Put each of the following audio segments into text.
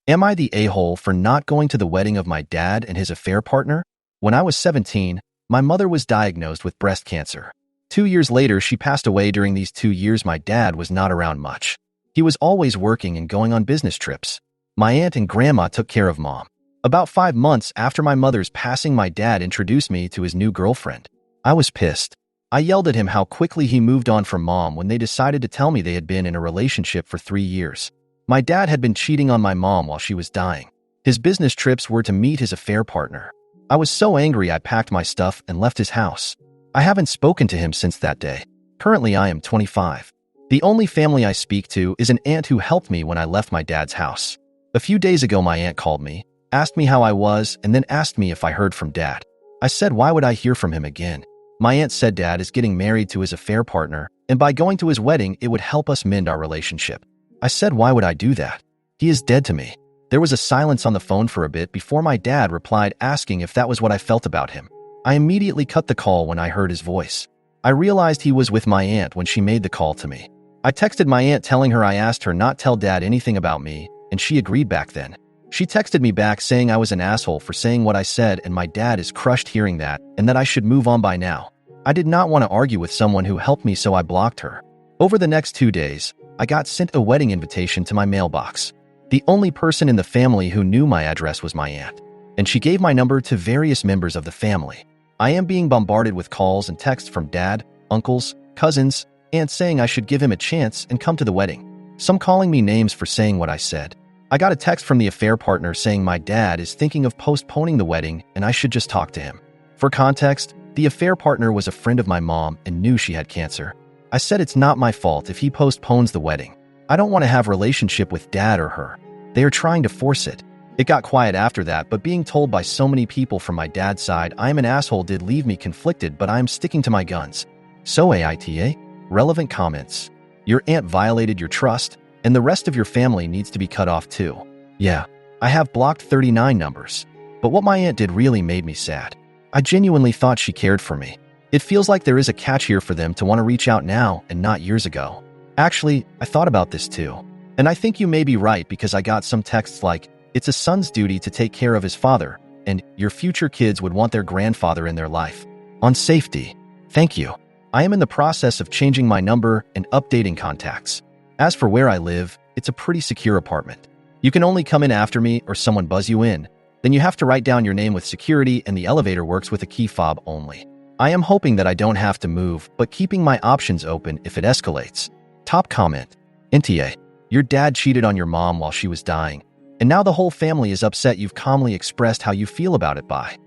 Am I the a-hole for not going to the wedding of my dad and his affair partner? When I was 17, my mother was diagnosed with breast cancer. 2 years later, she passed away. During these 2 years, my dad was not around much. He was always working and going on business trips. My aunt and grandma took care of mom. About 5 months after my mother's passing, my dad introduced me to his new girlfriend. I was pissed. I yelled at him how quickly he moved on from mom when they decided to tell me they had been in a relationship for 3 years. My dad had been cheating on my mom while she was dying. His business trips were to meet his affair partner. I was so angry I packed my stuff and left his house. I haven't spoken to him since that day. Currently, I am 25. The only family I speak to is an aunt who helped me when I left my dad's house. A few days ago, my aunt called me, asked me how I was, and then asked me if I heard from dad. I said, why would I hear from him again? My aunt said dad is getting married to his affair partner, and by going to his wedding, it would help us mend our relationship. I said, why would I do that? He is dead to me. There was a silence on the phone for a bit before my dad replied, asking if that was what I felt about him. I immediately cut the call when I heard his voice. I realized he was with my aunt when she made the call to me. I texted my aunt telling her I asked her not tell dad anything about me, and she agreed back then. She texted me back saying I was an asshole for saying what I said, and my dad is crushed hearing that, and that I should move on by now. I did not want to argue with someone who helped me, so I blocked her. Over the next 2 days, I got sent a wedding invitation to my mailbox. The only person in the family who knew my address was my aunt, and she gave my number to various members of the family. I am being bombarded with calls and texts from dad, uncles, cousins, aunts saying I should give him a chance and come to the wedding. Some calling me names for saying what I said. I got a text from the affair partner saying my dad is thinking of postponing the wedding and I should just talk to him. For context, the affair partner was a friend of my mom and knew she had cancer. I said it's not my fault if he postpones the wedding. I don't want to have a relationship with dad or her. They are trying to force it. It got quiet after that, but being told by so many people from my dad's side I am an asshole did leave me conflicted, but I am sticking to my guns. So AITA? Relevant comments. Your aunt violated your trust, and the rest of your family needs to be cut off too. Yeah, I have blocked 39 numbers. But what my aunt did really made me sad. I genuinely thought she cared for me. It feels like there is a catch here for them to want to reach out now and not years ago. Actually, I thought about this too. And I think you may be right, because I got some texts like, it's a son's duty to take care of his father, and your future kids would want their grandfather in their life. On safety. Thank you. I am in the process of changing my number and updating contacts. As for where I live, it's a pretty secure apartment. You can only come in after me or someone buzz you in. Then you have to write down your name with security, and the elevator works with a key fob only. I am hoping that I don't have to move, but keeping my options open if it escalates. Top comment. NTA. Your dad cheated on your mom while she was dying, and now the whole family is upset. You've calmly expressed how you feel about it by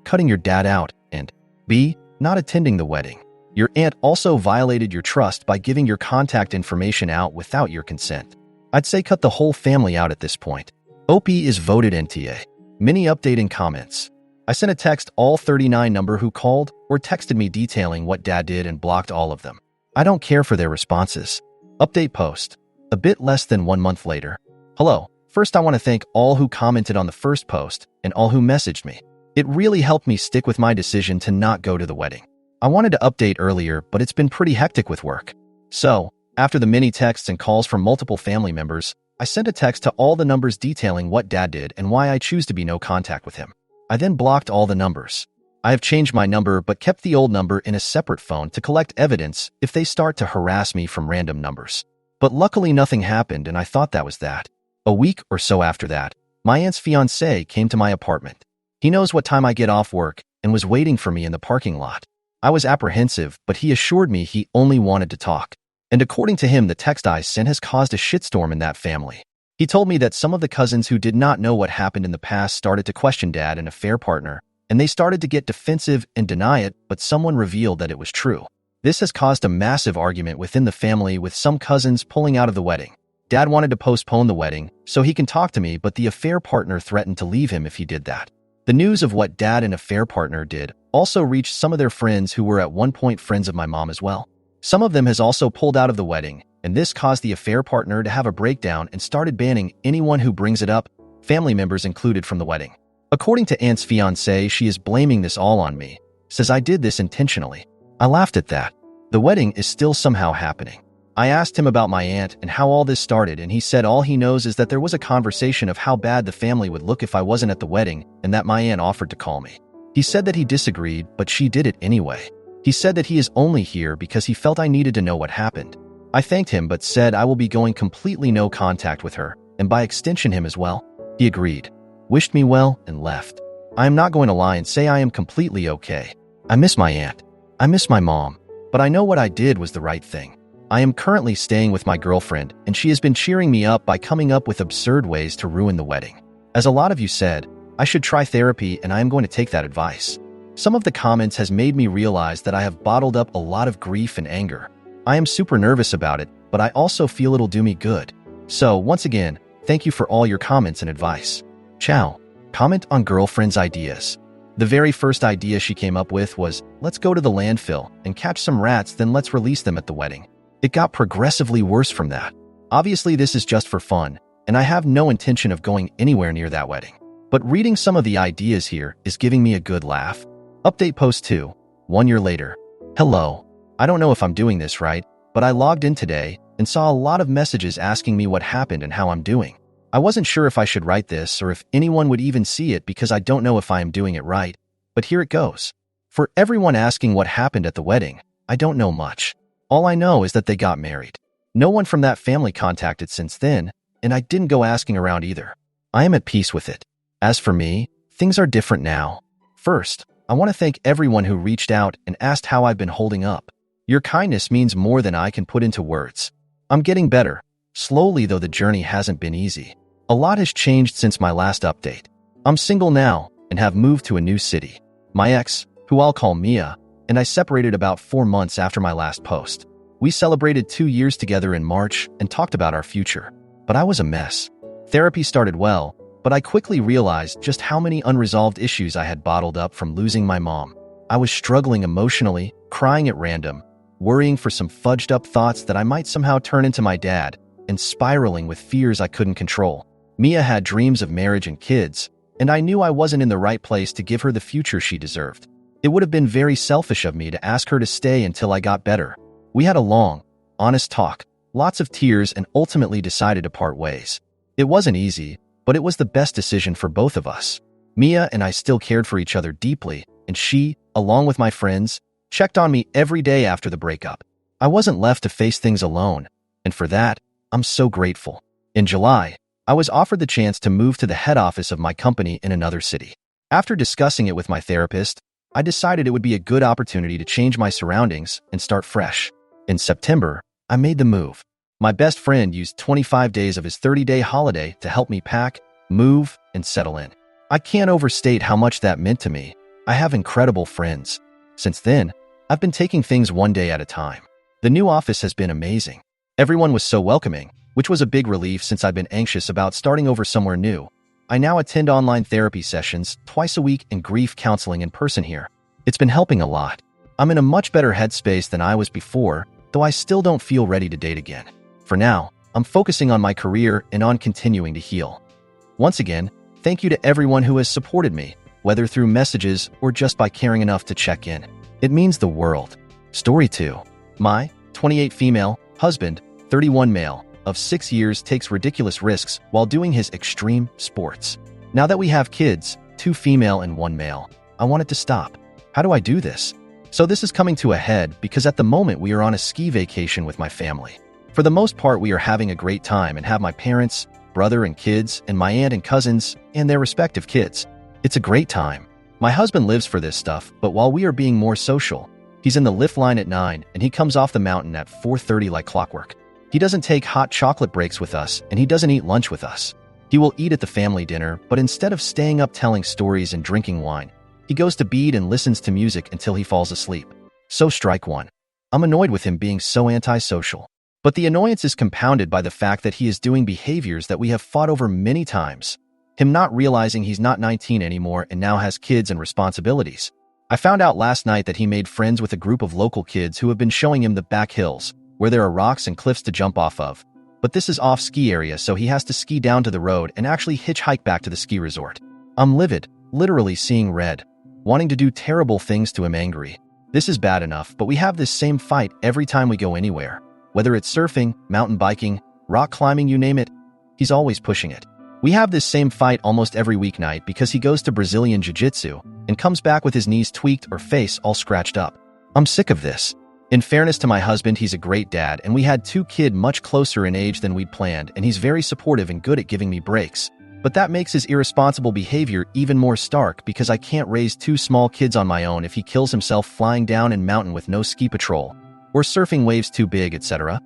cutting your dad out and B. not attending the wedding. Your aunt also violated your trust by giving your contact information out without your consent. I'd say cut the whole family out at this point. OP is voted NTA. Mini update in comments. I sent a text all 39 number who called or texted me detailing what dad did and blocked all of them. I don't care for their responses. Update post. A bit less than 1 month later. Hello. First, I want to thank all who commented on the first post and all who messaged me. It really helped me stick with my decision to not go to the wedding. I wanted to update earlier, but it's been pretty hectic with work. So, after the many texts and calls from multiple family members, I sent a text to all the numbers detailing what dad did and why I choose to be no contact with him. I then blocked all the numbers. I have changed my number but kept the old number in a separate phone to collect evidence if they start to harass me from random numbers. But luckily nothing happened, and I thought that was that. A week or so after that, my aunt's fiancé came to my apartment. He knows what time I get off work and was waiting for me in the parking lot. I was apprehensive, but he assured me he only wanted to talk. And according to him, the text I sent has caused a shitstorm in that family. He told me that some of the cousins who did not know what happened in the past started to question dad and affair partner, and they started to get defensive and deny it, but someone revealed that it was true. This has caused a massive argument within the family, with some cousins pulling out of the wedding. Dad wanted to postpone the wedding so he can talk to me, but the affair partner threatened to leave him if he did that. The news of what dad and affair partner did also reached some of their friends who were at one point friends of my mom as well. Some of them has also pulled out of the wedding, and this caused the affair partner to have a breakdown and started banning anyone who brings it up, family members included, from the wedding. According to aunt's fiancé, she is blaming this all on me, says I did this intentionally. I laughed at that. The wedding is still somehow happening. I asked him about my aunt and how all this started, and he said all he knows is that there was a conversation of how bad the family would look if I wasn't at the wedding and that my aunt offered to call me. He said that he disagreed, but she did it anyway. He said that he is only here because he felt I needed to know what happened. I thanked him but said I will be going completely no contact with her, and by extension him as well. He agreed, wished me well, and left. I am not going to lie and say I am completely okay. I miss my aunt. I miss my mom, but I know what I did was the right thing. I am currently staying with my girlfriend, and she has been cheering me up by coming up with absurd ways to ruin the wedding. As a lot of you said, I should try therapy, and I am going to take that advice. Some of the comments has made me realize that I have bottled up a lot of grief and anger. I am super nervous about it, but I also feel it'll do me good. So, once again, thank you for all your comments and advice. Ciao. Comment on girlfriend's ideas. The very first idea she came up with was, let's go to the landfill and catch some rats, then let's release them at the wedding. It got progressively worse from that. Obviously, this is just for fun, and I have no intention of going anywhere near that wedding. But reading some of the ideas here is giving me a good laugh. Update post 2. 1 year later. Hello. I don't know if I'm doing this right, but I logged in today and saw a lot of messages asking me what happened and how I'm doing. I wasn't sure if I should write this or if anyone would even see it because I don't know if I am doing it right, but here it goes. For everyone asking what happened at the wedding, I don't know much. All I know is that they got married. No one from that family contacted since then, and I didn't go asking around either. I am at peace with it. As for me, things are different now. First, I want to thank everyone who reached out and asked how I've been holding up. Your kindness means more than I can put into words. I'm getting better, slowly though the journey hasn't been easy. A lot has changed since my last update. I'm single now and have moved to a new city. My ex, who I'll call Mia, and I separated about 4 months after my last post. We celebrated 2 years together in March and talked about our future. But I was a mess. Therapy started well, but I quickly realized just how many unresolved issues I had bottled up from losing my mom. I was struggling emotionally, crying at random, worrying for some fudged up thoughts that I might somehow turn into my dad, and spiraling with fears I couldn't control. Mia had dreams of marriage and kids, and I knew I wasn't in the right place to give her the future she deserved. It would have been very selfish of me to ask her to stay until I got better. We had a long, honest talk, lots of tears, and ultimately decided to part ways. It wasn't easy, but it was the best decision for both of us. Mia and I still cared for each other deeply, and she, along with my friends, checked on me every day after the breakup. I wasn't left to face things alone, and for that, I'm so grateful. In July, I was offered the chance to move to the head office of my company in another city. After discussing it with my therapist, I decided it would be a good opportunity to change my surroundings and start fresh. In September, I made the move. My best friend used 25 days of his 30-day holiday to help me pack, move, and settle in. I can't overstate how much that meant to me. I have incredible friends. Since then, I've been taking things one day at a time. The new office has been amazing. Everyone was so welcoming, which was a big relief since I've been anxious about starting over somewhere new. I now attend online therapy sessions twice a week and grief counseling in person here. It's been helping a lot. I'm in a much better headspace than I was before, though I still don't feel ready to date again. For now, I'm focusing on my career and on continuing to heal. Once again, thank you to everyone who has supported me, whether through messages or just by caring enough to check in. It means the world. Story 2. My 28 female husband, 31 male, of 6 years takes ridiculous risks while doing his extreme sports. Now that we have kids, 2 female and 1 male, I want it to stop. How do I do this? So this is coming to a head because at the moment we are on a ski vacation with my family. For the most part, we are having a great time and have my parents, brother and kids, and my aunt and cousins, and their respective kids. It's a great time. My husband lives for this stuff, but while we are being more social, he's in the lift line at 9 and he comes off the mountain at 4:30 like clockwork. He doesn't take hot chocolate breaks with us, and he doesn't eat lunch with us. He will eat at the family dinner, but instead of staying up telling stories and drinking wine, he goes to bed and listens to music until he falls asleep. So strike one. I'm annoyed with him being so antisocial. But the annoyance is compounded by the fact that he is doing behaviors that we have fought over many times. Him not realizing he's not 19 anymore and now has kids and responsibilities. I found out last night that he made friends with a group of local kids who have been showing him the back hills, where there are rocks and cliffs to jump off of. But this is off-ski area, so he has to ski down to the road and actually hitchhike back to the ski resort. I'm livid, literally seeing red, wanting to do terrible things to him angry. This is bad enough, but we have this same fight every time we go anywhere. Whether it's surfing, mountain biking, rock climbing, you name it, he's always pushing it. We have this same fight almost every weeknight because he goes to Brazilian Jiu-Jitsu and comes back with his knees tweaked or face all scratched up. I'm sick of this. In fairness to my husband, he's a great dad, and we had 2 kids much closer in age than we'd planned, and he's very supportive and good at giving me breaks. But that makes his irresponsible behavior even more stark because I can't raise 2 small kids on my own if he kills himself flying down a mountain with no ski patrol, or surfing waves too big, etc.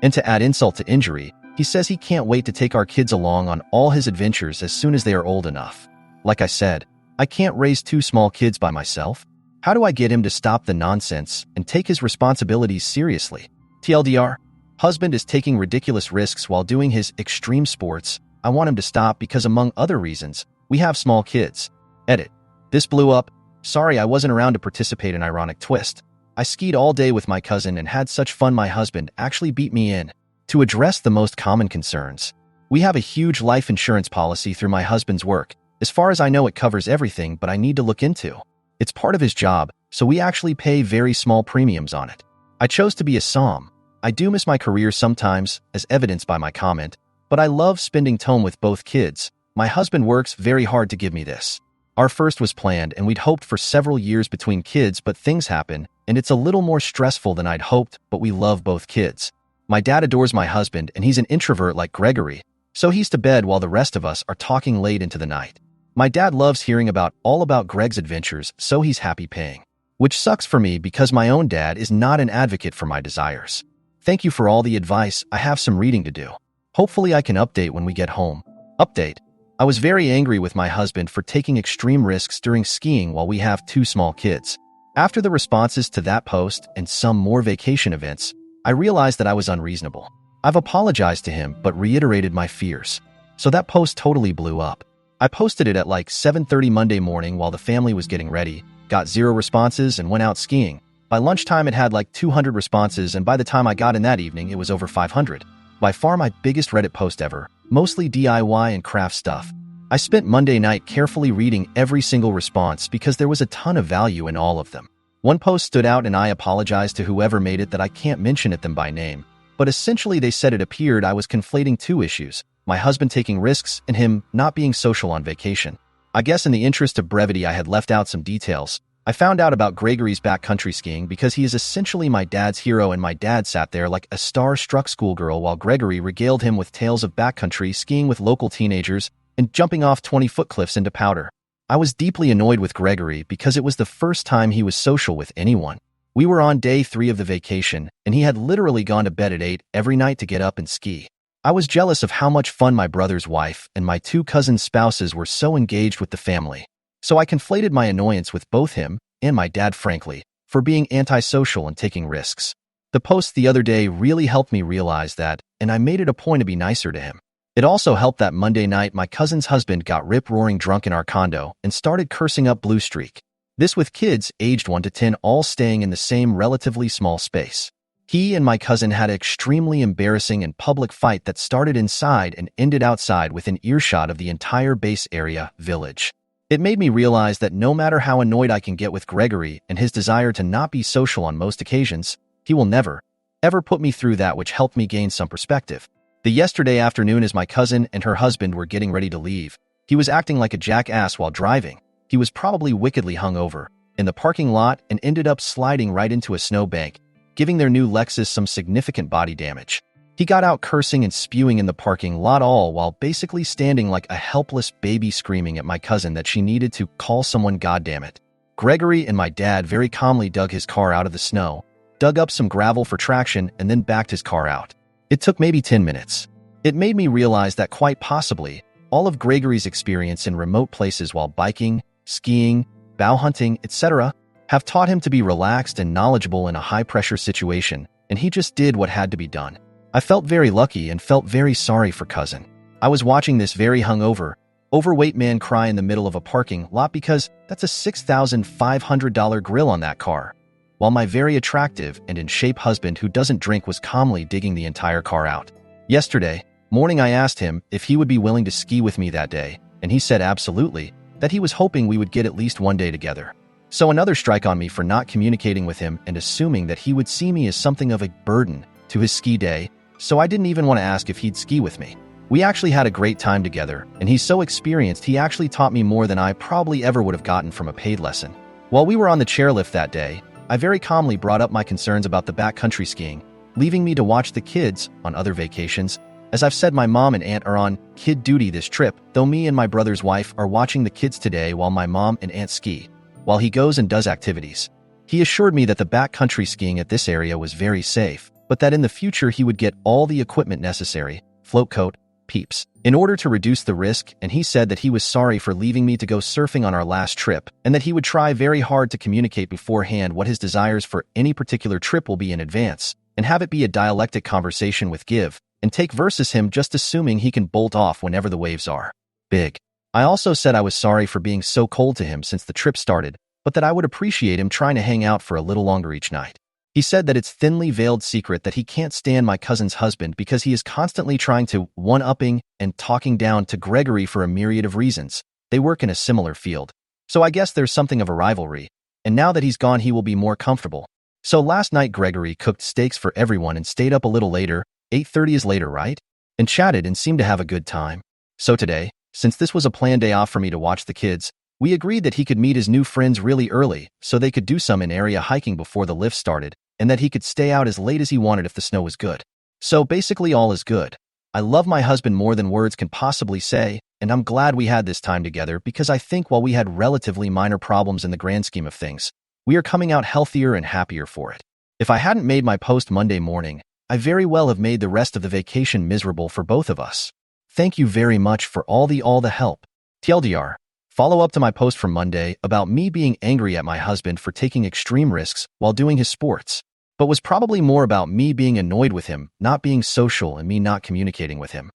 And to add insult to injury, he says he can't wait to take our kids along on all his adventures as soon as they are old enough. Like I said, I can't raise 2 small kids by myself. How do I get him to stop the nonsense and take his responsibilities seriously? TLDR, husband is taking ridiculous risks while doing his extreme sports. I want him to stop because, among other reasons, we have small kids. Edit. This blew up. Sorry I wasn't around to participate in ironic twist. I skied all day with my cousin and had such fun my husband actually beat me in. To address the most common concerns, we have a huge life insurance policy through my husband's work. As far as I know, it covers everything, but I need to look into. It's part of his job, so we actually pay very small premiums on it. I chose to be a Psalm. I do miss my career sometimes, as evidenced by my comment, but I love spending time with both kids. My husband works very hard to give me this. Our first was planned, and we'd hoped for several years between kids, but things happen, and it's a little more stressful than I'd hoped, but we love both kids. My dad adores my husband, and he's an introvert like Gregory, so he's to bed while the rest of us are talking late into the night. My dad loves hearing all about Greg's adventures, so he's happy paying. Which sucks for me because my own dad is not an advocate for my desires. Thank you for all the advice. I have some reading to do. Hopefully I can update when we get home. Update. I was very angry with my husband for taking extreme risks during skiing while we have 2 small kids. After the responses to that post and some more vacation events, I realized that I was unreasonable. I've apologized to him but reiterated my fears. So that post totally blew up. I posted it at like 7:30 Monday morning while the family was getting ready, got 0 responses, and went out skiing. By lunchtime, it had like 200 responses, and by the time I got in that evening, it was over 500. By far my biggest Reddit post ever, mostly DIY and craft stuff. I spent Monday night carefully reading every single response because there was a ton of value in all of them. One post stood out, and I apologized to whoever made it that I can't mention them by name, but essentially they said it appeared I was conflating 2 issues. My husband taking risks, and him not being social on vacation. I guess in the interest of brevity I had left out some details. I found out about Gregory's backcountry skiing because he is essentially my dad's hero, and my dad sat there like a star-struck schoolgirl while Gregory regaled him with tales of backcountry skiing with local teenagers and jumping off 20-foot cliffs into powder. I was deeply annoyed with Gregory because it was the first time he was social with anyone. We were on day 3 of the vacation, and he had literally gone to bed at 8 every night to get up and ski. I was jealous of how much fun my brother's wife and my 2 cousins' spouses were so engaged with the family. So I conflated my annoyance with both him and my dad, frankly, for being antisocial and taking risks. The post the other day really helped me realize that, and I made it a point to be nicer to him. It also helped that Monday night my cousin's husband got rip-roaring drunk in our condo and started cursing up Blue Streak. This with kids aged 1 to 10 all staying in the same relatively small space. He and my cousin had an extremely embarrassing and public fight that started inside and ended outside within earshot of the entire base area village. It made me realize that no matter how annoyed I can get with Gregory and his desire to not be social on most occasions, he will never, ever put me through that, which helped me gain some perspective. The yesterday afternoon as my cousin and her husband were getting ready to leave, he was acting like a jackass while driving. He was probably wickedly hungover in the parking lot and ended up sliding right into a snowbank, giving their new Lexus some significant body damage. He got out cursing and spewing in the parking lot, all while basically standing like a helpless baby screaming at my cousin that she needed to call someone, goddammit. Gregory and my dad very calmly dug his car out of the snow, dug up some gravel for traction, and then backed his car out. It took maybe 10 minutes. It made me realize that quite possibly, all of Gregory's experience in remote places while biking, skiing, bow hunting, etc., have taught him to be relaxed and knowledgeable in a high-pressure situation, and he just did what had to be done. I felt very lucky and felt very sorry for cousin. I was watching this very hungover, overweight man cry in the middle of a parking lot because that's a $6,500 grill on that car, while my very attractive and in shape husband who doesn't drink was calmly digging the entire car out. Yesterday morning I asked him if he would be willing to ski with me that day, and he said absolutely, that he was hoping we would get at least one day together. So another strike on me for not communicating with him and assuming that he would see me as something of a burden to his ski day, so I didn't even want to ask if he'd ski with me. We actually had a great time together, and he's so experienced he actually taught me more than I probably ever would have gotten from a paid lesson. While we were on the chairlift that day, I very calmly brought up my concerns about the backcountry skiing, leaving me to watch the kids on other vacations. As I've said, my mom and aunt are on kid duty this trip, though me and my brother's wife are watching the kids today while my mom and aunt ski, while he goes and does activities. He assured me that the backcountry skiing at this area was very safe, but that in the future he would get all the equipment necessary, float coat, peeps, in order to reduce the risk, and he said that he was sorry for leaving me to go surfing on our last trip, and that he would try very hard to communicate beforehand what his desires for any particular trip will be in advance, and have it be a dialectic conversation with give and take versus him just assuming he can bolt off whenever the waves are big. I also said I was sorry for being so cold to him since the trip started, but that I would appreciate him trying to hang out for a little longer each night. He said that it's thinly veiled secret that he can't stand my cousin's husband because he is constantly trying to one-upping and talking down to Gregory for a myriad of reasons. They work in a similar field. So I guess there's something of a rivalry, and now that he's gone he will be more comfortable. So last night Gregory cooked steaks for everyone and stayed up a little later, 8:30 is later, right? And chatted and seemed to have a good time. So today, since this was a planned day off for me to watch the kids, we agreed that he could meet his new friends really early so they could do some in-area hiking before the lift started, and that he could stay out as late as he wanted if the snow was good. So basically all is good. I love my husband more than words can possibly say, and I'm glad we had this time together because I think while we had relatively minor problems in the grand scheme of things, we are coming out healthier and happier for it. If I hadn't made my post Monday morning, I very well have made the rest of the vacation miserable for both of us. Thank you very much for all the help. TLDR. Follow up to my post from Monday about me being angry at my husband for taking extreme risks while doing his sports, but was probably more about me being annoyed with him, not being social and me not communicating with him.